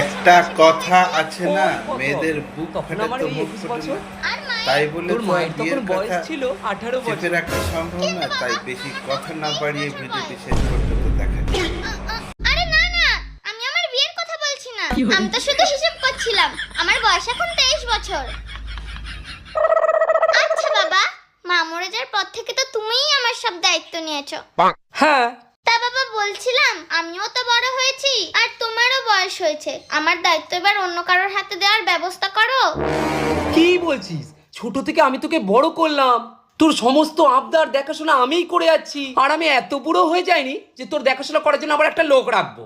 একটা কথা আছে না, মেয়েদের বুক ফাটে তো মুখ ফোটে না। তাই বলে তোর তোমার মায়ের তখন বিয়ের বয়স কথা ছিল 18 চেপে বছর। রাখা সম্ভব না, তাই বেশি কথা না বাড়িয়ে ভিডিওটি শেষ পর্যন্ত দেখা যাক। আরে না না, আমি আমার বিয়ের কথা বলছি না, আমি তো শুধু হিসাব করছিলাম। আমার বয়স এখন 23 বছর। আচ্ছা বাবা, মা মরে যাওয়ার পর থেকে তো তুমিই আমার সব দায়িত্ব নিয়েছো। হ্যাঁ, তা বাবা বলছিলাম, আমিও তো বড় হয়েছি আর তোমারও বয়স হয়েছে, আমার দায়িত্ব এবার অন্য কারোর হাতে দেওয়ার ব্যবস্থা করো। কি বলছিস? ছোট থেকে আমি তোকে বড় করলাম, তোর সমস্ত আবদার দেখাশোনা আমিই করে যাচ্ছি, আর আমি এত বুড়ো হয়ে যাইনি যে তোর দেখাশোনা করার জন্য আবার একটা লোক রাখবো।